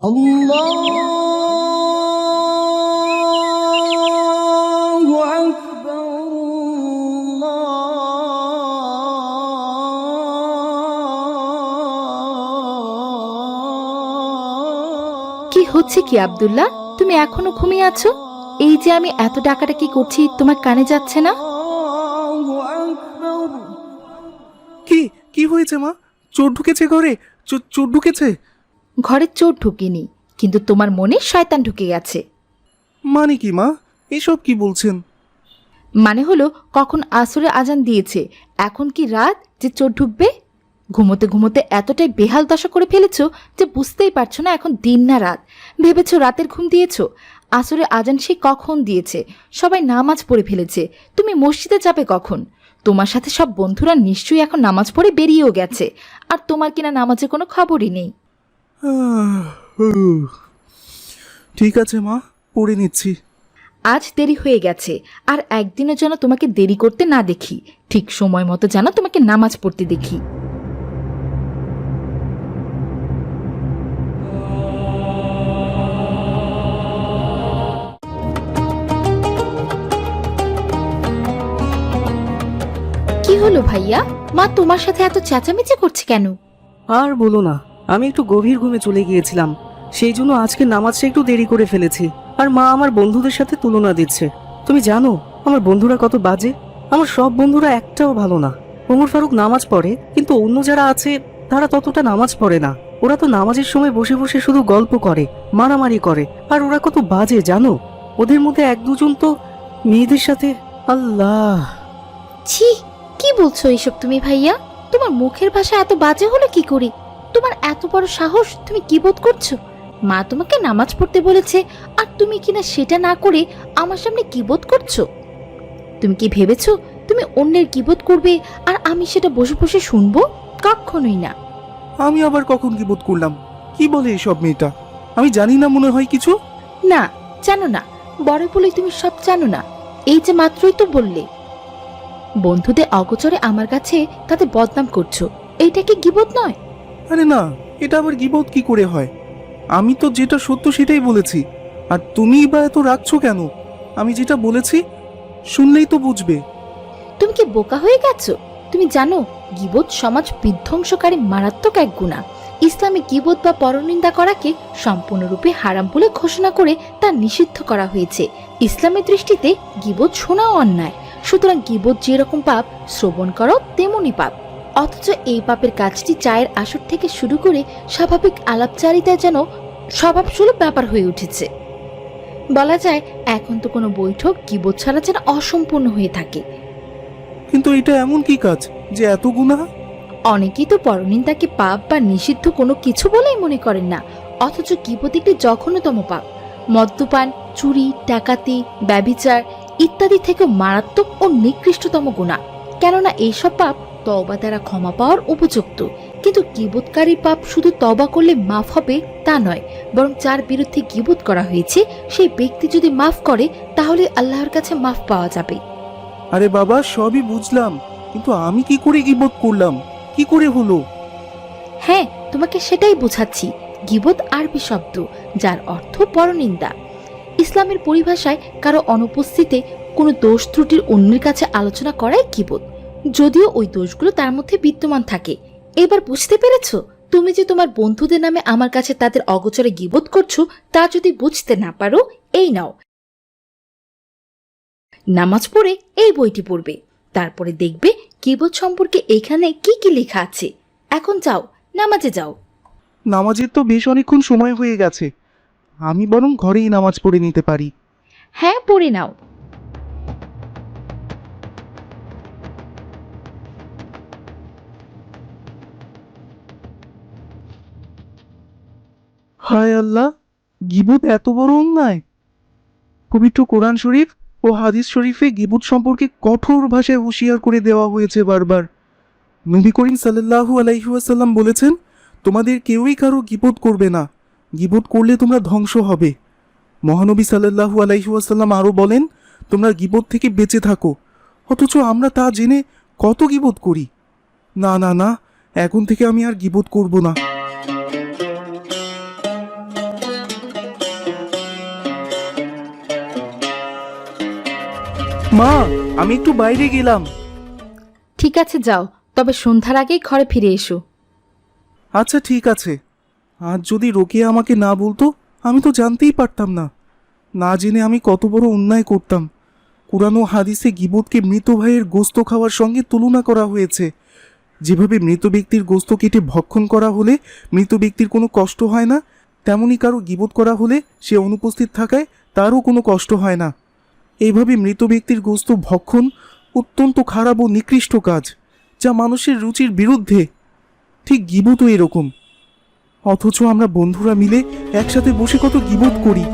আল্লাহু আকবার। কি হচ্ছে কি আব্দুল্লাহ, তুমি এখনো ঘুমিয়ে আছো? এই যে আমি এত ডাকাডাকি করছি, তোমার কানে যাচ্ছে না? আল্লাহু আকবার। কি কি হয়েছে মা? চোর ঢুকেছে ঘরে? চোর ঢুকেছে? ঘরে চোর ঢুকেনি, কিন্তু তোমার মনে শয়তান ঢুকে গেছে। মানে কি মা, এসব কি বলছেন? মানে হলো, কখন আসরের আজান দিয়েছে, এখন কি রাত যে চোর ঢুকবে? ঘুমোতে ঘুমোতে এতটাই বেহাল দশা করে ফেলেছো যে বুঝতেই পারছো না এখন দিন না রাত। ভেবেছো রাতের ঘুম দিয়েছো? আসরের আজান সে কখন দিয়েছে, সবাই নামাজ পড়ে ফেলেছে, তুমি মসজিদে যাবে কখন? তোমার সাথে সব বন্ধুরা নিশ্চয়ই এখন নামাজ পড়ে বেরিয়েও গেছে, আর তোমার কিনা নামাজের কোনো খবরই নেই। ঠিক আছে মা, পড়ে নিচ্ছি। আজ দেরি হয়ে গেছে, আর একদিনও যেন তোমাকে দেরি করতে না দেখি। ঠিক সময় মতো যেন তোমাকে নামাজ পড়তে দেখি। কি হলো ভাইয়া, মা তোমার সাথে এত চেঁচামেচি করছে কেন? আর বলো না, আমি একটু গভীর ঘুমে চলে গিয়েছিলাম, সেই জন্য আজকে নামাজটা একটু দেরি করে ফেলেছি। আর মা আমার বন্ধুদের সাথে তুলনা দিচ্ছে। তুমি জানো আমার বন্ধুরা কত বাজে? আমার সব বন্ধুরা একটাও ভালো না। ওমর ফারুক নামাজ পড়ে, কিন্তু অন্য যারা আছে তারা ততটা নামাজ পড়ে না। ওরা তো নামাজের সময় বসে বসে শুধু গল্প করে, মারামারি করে। আর ওরা কত বাজে জানো? ওদের মধ্যে এক দুজন তো মেয়েদের সাথে। আল্লাহ! ছি, কি বলছো এইসব তুমি ভাইয়া? তোমার মুখের ভাষা এত বাজে হলো কি করে? তোমার এত বড় সাহস, তুমি কি বোধ করছো? মা তোমাকে নামাজ পড়তে বলেছে, আর তুমি কিনা সেটা না করে আমার সামনে কি বোধ করছো? তুমি কি ভেবেছো তুমি অন্যের কিবোধ করবে আর আমি সেটা বসে বসে শুনবো? কখনোই না। আমি আবার কখন কি বোধ করলাম? কি বলে এসব মেয়েটা? আমি জানি না মনে হয় কিছু। না, জানো না, বড় বলেই তুমি সব জানো না। এই যে মাত্রই তো বললে বন্ধুদের অগোচরে আমার কাছে তাদের বদনাম করছো, এইটা কি গীবত নয়? আরে না, এটা আবার গীবত কি করে হয়? আমি তো যেটা সত্য সেটাই বলেছি। আর তুমিই বা এত রাখছো কেন? আমি যেটা বলেছি শুনলেই তো বুঝবে। তুমি কি বোকা হয়ে গেছো? তুমি জানো গীবত সমাজ বিধ্বংসকারী মারাত্মক এক গুনাহ। ইসলামে গীবত বা পরনিন্দা করাকে সম্পূর্ণরূপে হারাম বলে ঘোষণা করে তা নিষিদ্ধ করা হয়েছে। ইসলামের দৃষ্টিতে গীবত শোনাও অন্যায়। সুতরাং গীবত যেরকম পাপ, শ্রবণ করো তেমনই পাপ। অথচ এই পাপের কাজটি চায়ের আসর থেকে শুরু করে স্বাভাবিক আলাপচারিতায় যেন স্বভাবসুলভ ব্যাপার হয়ে উঠেছে। বলা যায় এখন তো কোনো বৈঠক গীবত ছাড়া যেন অসম্পূর্ণ হয়ে থাকে। কিন্তু এটা এমন কি কাজ যে এত গুনাহ? অনেকেই তো পরনিন্দাকে পাপ বা নিষিদ্ধ কোনো কিছু বলেই মনে করেন না, অথচ গীবত একটি জঘন্যতম পাপ। মদ্যপান, চুরি, ডাকাতি, ব্যভিচার ইত্যাদি থেকে মারাত্মক ও নিকৃষ্টতম গুনাহ। কেননা এইসব পাপ তওবা দ্বারা ক্ষমা পাওয়ার উপযুক্ত। কিন্তু গীবতকারীর পাপ শুধু তওবা করলে মাফ হবে তা নয়, বরং যার বিরুদ্ধে গীবত করা হয়েছে সেই ব্যক্তি যদি মাফ করে তাহলে আল্লাহর কাছে মাফ পাওয়া যাবে। আরে বাবা, সবই বুঝলাম, কিন্তু আমি কি করে গীবত করলাম? কি করে হলো? হ্যাঁ, তোমাকে সেটাই বোঝাচ্ছি। গীবত আরবি শব্দ, যার অর্থ পরনিন্দা। ইসলামের পরিভাষায় কারো অনুপস্থিতিতে কোনো দোষ ত্রুটির অন্যের কাছে আলোচনা করাই গীবত, যদিও ওই দোষগুলো তার মধ্যে বিদ্যমান থাকে। এবার বুঝতে পেরেছো? তুমি যে তোমার বন্ধুদের নামে আমার কাছে তাদের অগোচরে গীবত করছো, তা যদি বুঝতে না পারো, এই নাও, নামাজ পড়ে এই বইটি পড়বে। তারপরে দেখবে গীবত সম্পর্কে এখানে কি কি লেখা আছে। এখন যাও, নামাজে যাও। নামাজের তো বেশ অনেকক্ষণ সময় হয়ে গেছে, আমি বরং ঘরেই নামাজ পড়ে নিতে পারি। হ্যাঁ, পড়ে নাও। হায় আল্লাহ, গীবত এত বড় অন্যায়! পবিত্র কোরআন শরীফ ও হাদিস শরীফে গীবত সম্পর্কে কঠোর ভাষায় হুঁশিয়ার করে দেওয়া হয়েছে বারবার। নবী করিম সাল্লাল্লাহু আলাইহি ওয়াসাল্লাম বলেছেন, তোমাদের কেউই কারো গীবত করবে না, গীবত করলে তোমরা ধ্বংস হবে। মহানবী সাল্লাল্লাহু আলাইহি ওয়াসাল্লাম আরও বলেন, তোমরা গীবত থেকে বেঁচে থাকো। অথচ আমরা তা জেনে কত গীবত করি। না না না, এখন থেকে আমি আর গীবত করব না। মা, আমি একটু বাইরে গেলাম। ঠিক আছে যাও, তবে সন্ধ্যার আগেই ঘরে ফিরে এসো। আচ্ছা ঠিক আছে। আজ যদি রোকেয়া আমাকে না বলতো, আমি তো জানতেই পারতাম না। না জেনে আমি কত বড় অন্যায় করতাম। কুরআন ও হাদিসে গীবতকে মৃত ভাইয়ের গোস্ত খাওয়ার সঙ্গে তুলনা করা হয়েছে। যেভাবে মৃত ব্যক্তির গোস্ত কেটে ভক্ষণ করা হলে মৃত ব্যক্তির কোনো কষ্ট হয় না, তেমনি কারো গীবত করা হলে সে অনুপস্থিত থাকায় তারও কোনো কষ্ট হয় না। এইভাবে মৃত ব্যক্তির গোস্ত ভক্ষণ অত্যন্ত খারাপ ও নিকৃষ্ট কাজ, যা মানুষের রুচির বিরুদ্ধে। ঠিক গীবতও এরকম। অথচ আমরা বন্ধুরা মিলে একসাথে বসে কত গীবত করি।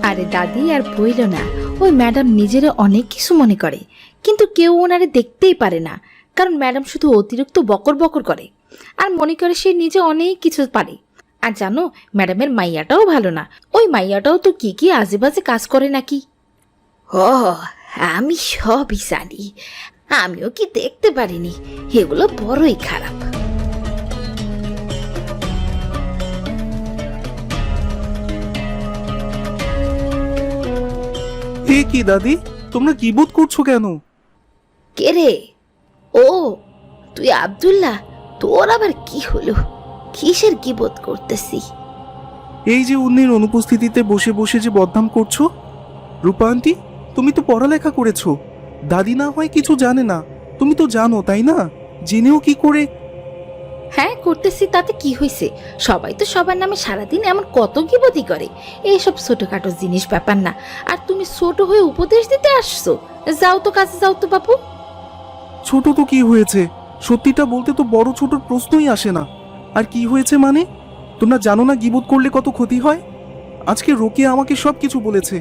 আরে দাদি আর বইল না, ওই ম্যাডাম নিজেরা অনেক কিছু মনে করে, কিন্তু কেউ ওনারে দেখতেই পারে না, কারণ ম্যাডাম শুধু অতিরিক্ত বকর বকর করে আর মনে করে সে নিজে অনেক কিছু পারে। আর জানো, ম্যাডামের মাইয়াটাও ভালো না, ওই মাইয়াটাও তো কি কি আজে বাজে কাজ করে নাকি। ও, আমি সবই জানি, আমিও কি দেখতে পারিনি, এগুলো বড়ই খারাপ। হে কি দাদি, তোমরা গীবত করছো কেন? কে রে? ও তুই আব্দুল্লাহ, তোর আবার কি হলো? কিসের গীবত করতেছি? এই যে অন্যের অনুপস্থিতিতে বসে বসে যে বদনাম করছো। রূপা আন্টি, তুমি তো পড়ালেখা করেছো, দাদি না হয় কিছু জানে না, তুমি তো জানো তাই না? জেনেও কি করে? হ্যাঁ করতেছি, তাতে কি হয়েছে? সবাই তো সবার নামে সারাদিন এমন কত গীবতই করে, এইসব ছোটখাটো জিনিস ব্যাপার না। আর তুমি ছোট হয়ে উপদেশ দিতে আসছো? যাও তো কাজে, যাও তো বাপু। ছোট তো কি হয়েছে? সত্যিটা বলতে তো বড় ছোটর প্রশ্নই আসে না। আর কি হয়েছে মানে? তোমরা জানো না গীবত করলে কত ক্ষতি হয়? আজকে রোকেয়া আমাকে সব কিছু বলেছে,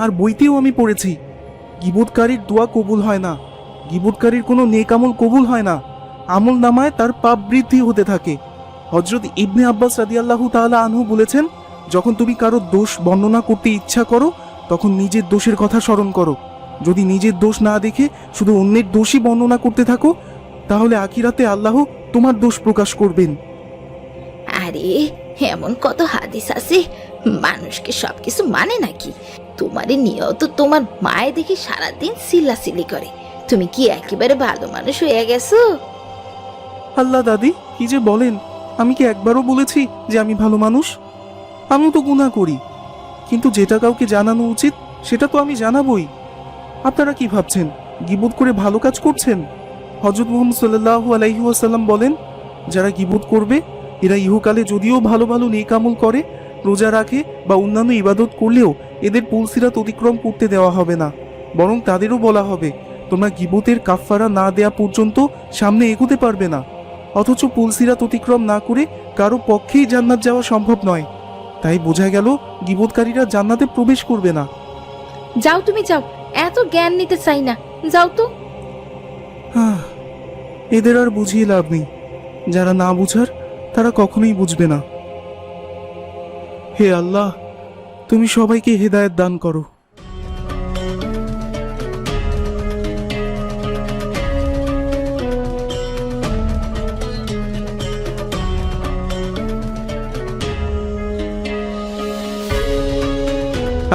আর বইতেও আমি পড়েছি গীবতকারীর দোয়া কবুল হয় না, গীবতকারীর কোনো নেক আমল কবুল হয় না, আমল নামায় তার পাপ বৃদ্ধি হতে থাকে। হযরত ইবনে আব্বাস রাদিয়াল্লাহু তাআলা আনহু বলেছেন, যখন তুমি কারো দোষ বর্ণনা করতে ইচ্ছা করো, তখন নিজের দোষের কথা স্মরণ করো। যদি নিজের দোষ না দেখে শুধু অন্যের দোষই বর্ণনা করতে থাকো, তাহলে আখিরাতে আল্লাহ তোমার দোষ প্রকাশ করবেন। আরে এমন কত হাদিস আছে, মানুষকে সবকিছু মানে নাকি? তোমারই নিয়ত তোমার মায়ে দেখি সারাদিন চিল্লাচিল্লি করে, তুমি কি একেবারে ভালো মানুষ হয়ে গেছো? আল্লাহ দাদি, কি যে বলেন! আমি কি একবারও বলেছি যে আমি ভালো মানুষ? আমিও তো গুনাহ করি, কিন্তু যেটা কাউকে জানানো উচিত সেটা তো আমি জানাবই। আপনারা কি ভাবছেন গীবত করে ভালো কাজ করছেন? হযরত মুহাম্মদ সাল্লাল্লাহু আলাইহি ওয়াসাল্লাম বলেন, যারা গীবত করবে এরা ইহকালে যদিও ভালো ভালো নেক আমল করে, রোজা রাখে বা অন্যান্য ইবাদত করলেও এদের পুলসিরাত অতিক্রম করতে দেওয়া হবে না, বরং তাদেরও বলা হবে তোমরা গীবতের কাফফারা না দেয়া পর্যন্ত সামনে এগোতে পারবে না। অথচ পুলসিরাত অতিক্রম না করে কারো পক্ষেই জান্নাত যাওয়া সম্ভব নয়। তাই বোঝা গেল গীবতকারীরা জান্নাতে প্রবেশ করবে না। যাও তুমি যাও, এত জ্ঞান নিতে চাই না, যাও তো। এদের আর বুঝিয়ে লাভ নেই, যারা না বুঝার তারা কখনোই বুঝবে না। হে আল্লাহ, তুমি সবাইকে হেদায়েত দান করো।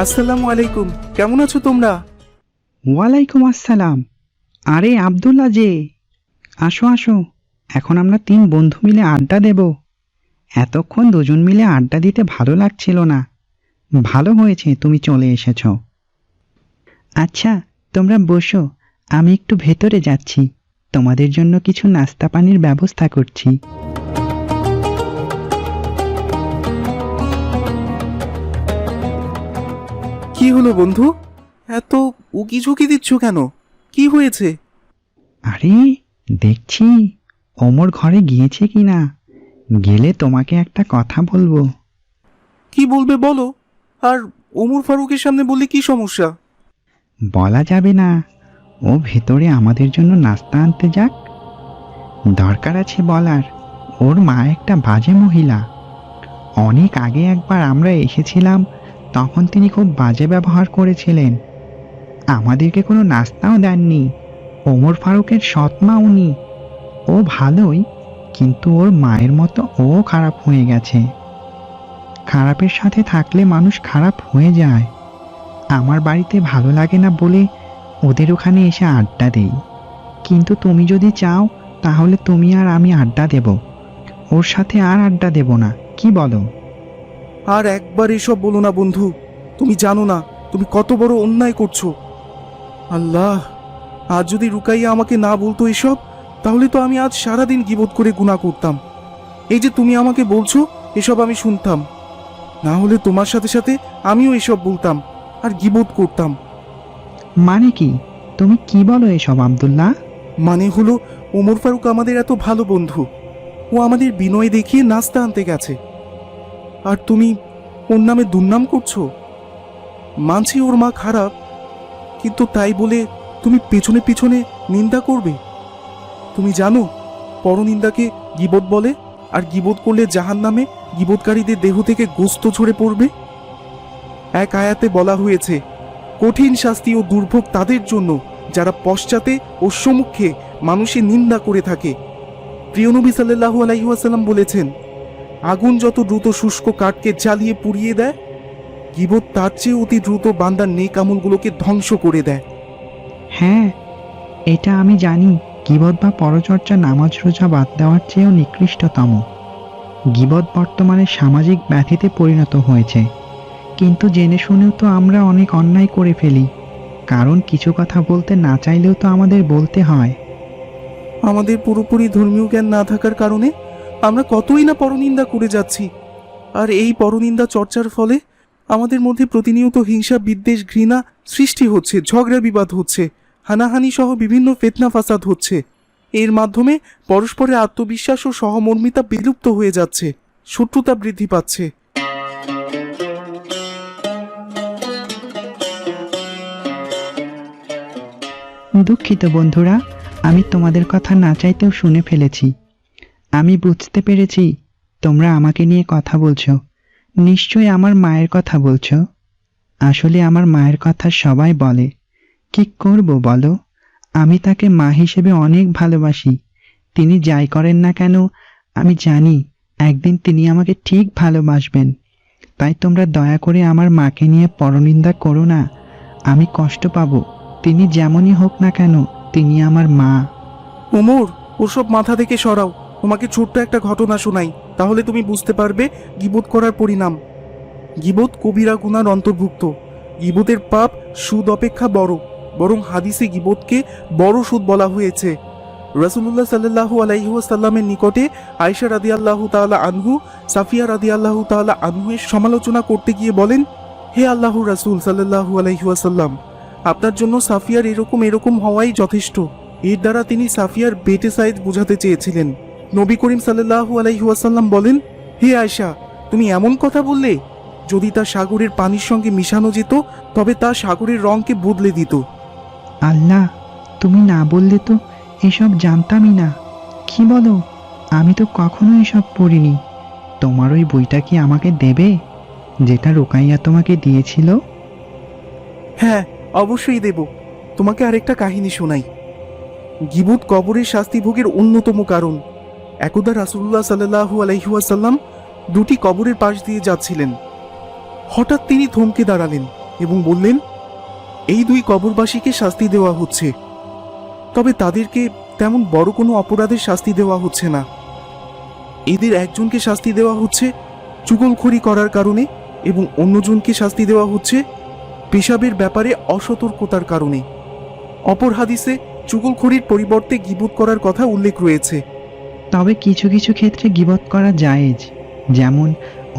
আসসালামু আলাইকুম, কেমন আছো তোমরা? ওয়ালাইকুম আসসালাম। আরে আব্দুল্লাহ যে, আসো আসো, এখন আমরা 3 বন্ধু মিলে আড্ডা দেব। এতক্ষণ দুজন মিলে আড্ডা দিতে ভালো লাগছিল না, ভালো হয়েছে তুমি চলে এসেছো। আচ্ছা তোমরা বসো, আমি একটু ভেতরে যাচ্ছি, তোমাদের জন্য কিছু নাস্তা পানির ব্যবস্থা করছি। কি হলো বন্ধু, এত উকি ঝুঁকি দিচ্ছ কেন? কি হয়েছে? আরে দেখছি ওমর ঘরে গিয়েছে কিনা, গেলে তোমাকে একটা কথা বলবো। কি বলবে বলো, আর ওমর ফারুকের সামনে বললে কি সমস্যা? বলা যাবে না, ও ভেতরে আমাদের জন্য নাস্তা আনতে যাক। দরকার আছে বলার, ওর মা একটা বাজে মহিলা। অনেক আগে একবার আমরা এসেছিলাম, তখন তিনি খুব বাজে ব্যবহার করেছিলেন, আমাদেরকে কোনো নাস্তাও দেননি। ওমর ফারুকের সৎ মা উনি, ও ভালোই, কিন্তু ওর মায়ের মতো ও খারাপ হয়ে গেছে। খারাপের সাথে থাকলে মানুষ খারাপ হয়ে যায়। আমার বাড়িতে ভালো লাগে না বলে ওদের ওখানে এসে আড্ডা দেই, কিন্তু তুমি যদি চাও তাহলে তুমি আর আমি আড্ডা দেব, ওর সাথে আর আড্ডা দেব না, কি বলো? আর একবার এসব বলো না বন্ধু, তুমি জানো না তুমি কত বড় অন্যায় করছো। আল্লাহ, আজ যদি রুকাইয়া আমাকে না বলতো এসব, তাহলে তো আমি আজ সারাদিন গীবত করে গুনাহ করতাম। এই যে তুমি আমাকে বলছো এসব আমি শুনতাম, না হলে তোমার সাথে সাথে আমিও এসব বলতাম আর গীবত করতাম। মানে কি? তুমি কি বলো এসব আব্দুল্লাহ? মানে হলো ওমর ফারুক আমাদের এত ভালো বন্ধু, ও আমাদের বিনয় দেখিয়ে নাস্তা আনতে গেছে, আর তুমি ওর নামে দুর্নাম করছো। মানছি ওর মা খারাপ, কিন্তু তাই বলে তুমি পেছনে পেছনে নিন্দা করবে? তুমি জানো পরনিন্দাকে গীবত বলে, আর গীবত করলে জাহান্নামে গীবতকারীদের দেহ থেকে গোস্ত ঝরে পড়বে। এক আয়াতে বলা হয়েছে, কঠিন শাস্তি ও দুর্ভোগ তাদের জন্য যারা পশ্চাতে ও সম্মুখে মানুষের নিন্দা করে থাকে। প্রিয় নবী সাল্লাল্লাহু আলাইহি ওয়াসাল্লাম বলেছেন, আগুন যত দ্রুত শুষ্ক কাঠকে জ্বালিয়ে পুড়িয়ে দেয়, গীবত তার চেয়ে অতি দ্রুত বান্দার নেক আমলগুলোকে ধ্বংস করে দেয়। হ্যাঁ, এটা আমি জানি। গীবত বা পরচর্চা নামাজ রোজা বাদ দেওয়ার চেয়েও নিকৃষ্টতম। গীবত বর্তমানে সামাজিক ব্যাধিতে পরিণত হয়েছে, কিন্তু জেনে শুনেও তো আমরা অনেক অন্যায় করে ফেলি, কারণ কিছু কথা বলতে না চাইলেও তো আমাদের বলতে হয়। আমাদের পুরোপুরি ধর্মীয় জ্ঞান না থাকার কারণে আমরা কতই না পরনিন্দা করে যাচ্ছি, আর এই পরনিন্দা চর্চার ফলে আমাদের মধ্যে প্রতিনিয়ত হিংসা, বিদ্বেষ, ঘৃণা সৃষ্টি হচ্ছে, ঝগড়া বিবাদ হচ্ছে, হানাহানি সহ বিভিন্ন ফিতনা ফাসাদ হচ্ছে। এর মাধ্যমে পরস্পরের আত্মবিশ্বাস ও সহমর্মিতা বিলুপ্ত হয়ে যাচ্ছে, শত্রুতা বৃদ্ধি পাচ্ছে। দুঃখিত বন্ধুরা, আমি তোমাদের কথা না চাইতেও শুনে ফেলেছি। আমি বুঝতে পেরেছি তোমরা আমাকে নিয়ে কথা বলছো, নিশ্চয়ই আমার মায়ের কথা বলছো। আসলে আমার মায়ের কথা সবাই বলে, কি করব বলো? আমি তাকে মা হিসেবে অনেক ভালোবাসি। তিনি যাই করেন না কেন আমি জানি একদিন তিনি আমাকে ঠিক ভালোবাসবেন। তাই তোমরা দয়া করে আমার মাকে নিয়ে পরনিন্দা করো না, আমি কষ্ট পাবো। তিনি যেমনই হোক না কেন, তিনি আমার মা। ওমর, ওসব মাথা থেকে সরাও। তোমাকে ছোট্ট একটা ঘটনা শোনাই, তাহলে তুমি বুঝতে পারবে গীবত করার পরিণাম। গীবত কবিরা গুনার অন্তর্ভুক্ত। গীবতের পাপ সুদ অপেক্ষা বড়, বরং হাদিসে গীবতকে বড় সুদ বলা হয়েছে। রাসূলুল্লাহ সাল্লাল্লাহু আলাইহি ওয়াসাল্লামের নিকটে আয়েশা রাদিয়াল্লাহু তাআলা আনহু সাফিয়া রাদিয়াল্লাহু তাআলা আনহুয়ের সমালোচনা করতে গিয়ে বলেন, হে আল্লাহর রাসূল সাল্লাল্লাহু আলাইহি ওয়াসাল্লাম, আপনার জন্য সাফিয়ার এরকম এরকম হওয়াই যথেষ্ট। এর দ্বারা তিনি সাফিয়ার বেটে সাইজ বোঝাতে চেয়েছিলেন। নবী করিম সাল্লাল্লাহু আলাইহি ওয়াসাল্লাম বলেন, হে আয়েশা, তুমি এমন কথা বললে? যদি তা সাগরের পানির সঙ্গে মিশানো যেত তবে তা সাগরের রঙকে বদলে দিত। আল্লাহ, তুমি না বললে তো এসব জানতামই না। কি বলো? আমি তো কখনো এসব পড়িনি। তোমার ওই বইটা কি আমাকে দেবে, যেটা রুকাইয়া তোমাকে দিয়েছিল? হ্যাঁ, অবশ্যই দেব। তোমাকে আরেকটা কাহিনী শোনাই। গীবত কবরের শাস্তি ভোগের অন্যতম কারণ। একদা রাসূলুল্লাহ সাল্লাল্লাহু আলাইহি ওয়াসাল্লাম দুটি কবরের পাশ দিয়ে যাচ্ছিলেন। হঠাৎ তিনি থমকে দাঁড়ালেন এবং বললেন, এই দুই কবরবাসীকে শাস্তি দেওয়া হচ্ছে, তবে তাদেরকে তেমন বড় কোনো অপরাধের শাস্তি দেওয়া হচ্ছে না। এদের একজনকে শাস্তি দেওয়া হচ্ছে চুগলখড়ি করার কারণে, এবং অন্যজনকে শাস্তি দেওয়া হচ্ছে পেশাবের ব্যাপারে অসতর্কতার কারণে। অপর হাদিসে চুগলখড়ির পরিবর্তে গীবত করার কথা উল্লেখ রয়েছে। তবে কিছু কিছু ক্ষেত্রে গীবত করা জায়েজ, যেমন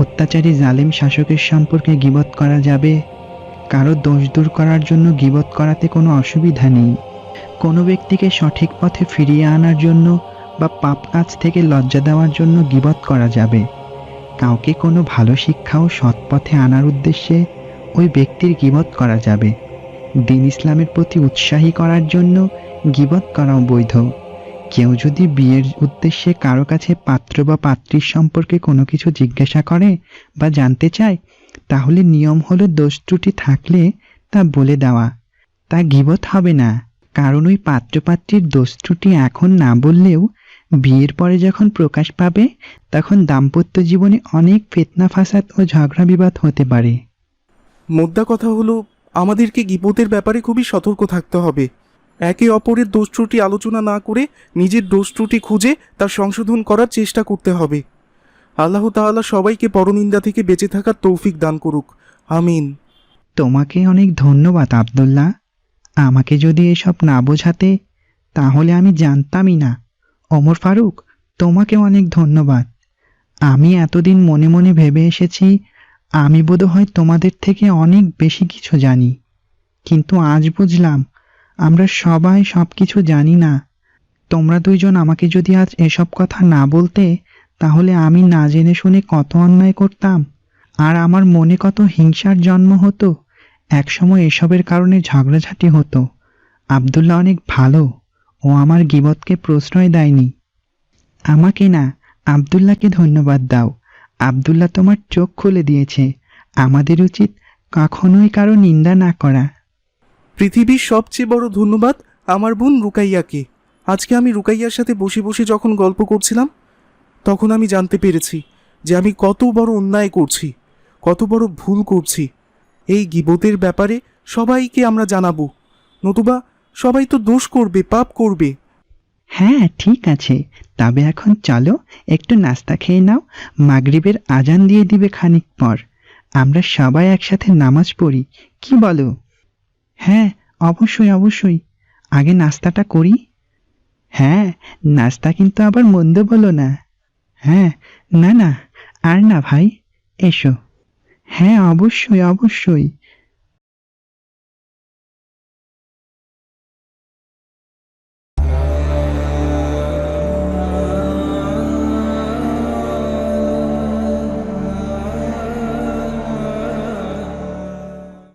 অত্যাচারী জালেম শাসকের সম্পর্কে গীবত করা যাবে। কারো দোষ দূর করার জন্য গীবত করাতে কোনো অসুবিধা নেই। কোনো ব্যক্তিকে সঠিক পথে ফিরিয়ে আনার জন্য বা পাপ কাজ থেকে লজ্জা দেওয়ার জন্য গীবত করা যাবে। কাউকে কোনো ভালো শিক্ষা ও সৎ পথে আনার উদ্দেশ্যে ওই ব্যক্তির গীবত করা যাবে। দ্বীন ইসলামের প্রতি উৎসাহী করার জন্য গীবত করাও বৈধ। কেউ যদি বিয়ের উদ্দেশ্যে কারো কাছে পাত্র বা পাত্রীর সম্পর্কে কোনো কিছু জিজ্ঞাসা করে বা জানতে চায়, তাহলে নিয়ম হলো দোষ ত্রুটি থাকলে তা বলে দেওয়া। তা গীবত হবে না, কারণ ওই পাত্রপাত্রীর দোষ ত্রুটি এখন না বললেও বিয়ের পরে যখন প্রকাশ পাবে তখন দাম্পত্য জীবনে অনেক ফিতনা ফাসাদ ও ঝগড়া বিবাদ হতে পারে। মোদ্দা কথা হলো, আমাদেরকে গীবতের ব্যাপারে খুবই সতর্ক থাকতে হবে। একে অপরের দোষ ত্রুটি আলোচনা না করে নিজের দোষ ত্রুটি খুঁজে তার সংশোধন করার চেষ্টা করতে হবে। আল্লাহ তাআলা সবাইকে পরনিন্দা থেকে বেঁচে থাকার তৌফিক দান করুক, আমিন। তোমাকে অনেক ধন্যবাদ আব্দুল্লাহ। আমাকে যদি এসব না বোঝাতে তাহলে আমি জানতামই না। ওমর ফারুক, তোমাকে অনেক ধন্যবাদ। আমি এতদিন মনে মনে ভেবে এসেছি আমি বোধহয় তোমাদের থেকে অনেক বেশি কিছু জানি, কিন্তু আজ বুঝলাম আমরা সবাই সব কিছু জানি না। তোমরা দুইজন আমাকে যদি আজ এসব কথা না বলতে তাহলে আমি না জেনে শুনে কত অন্যায় করতাম, আর আমার মনে কত হিংসার জন্ম হতো। একসময় এসবের কারণে ঝগড়াঝাটি হতো। আব্দুল্লাহ অনেক ভালো, ও আমার গীবতকে প্রশ্রয় দেয়নি। আমাকে না, আব্দুল্লাহকে ধন্যবাদ দাও। আব্দুল্লাহ তোমার চোখ খুলে দিয়েছে। আমাদের উচিত কখনোই কারো নিন্দা না করা। পৃথিবীর সবচেয়ে বড় ধন্যবাদ আমার বোন রুকাইয়াকে। আজকে আমি রুকাইয়ার সাথে বসে বসে যখন গল্প করছিলাম তখন আমি জানতে পেরেছি যে আমি কত বড় অন্যায় করছি, কত বড় ভুল করছি। এই গীবতের ব্যাপারে সবাইকে আমরা জানাবো, নতুবা সবাই তো দোষ করবে, পাপ করবে। হ্যাঁ ঠিক আছে, তবে এখন চলো একটু নাস্তা খেয়ে নাও। মাগরিবের আজান দিয়ে দিবে খানিক পর। আমরা সবাই একসাথে নামাজ পড়ি, কি বলো? হ্যাঁ অবশ্যই অবশ্যই, আগে নাস্তাটা করি। হ্যাঁ, নাস্তা কিন্তু আবার মন্দ বলো না। হ্যাঁ, না না, আর না ভাই, এসো। হ্যাঁ অবশ্যই অবশ্যই।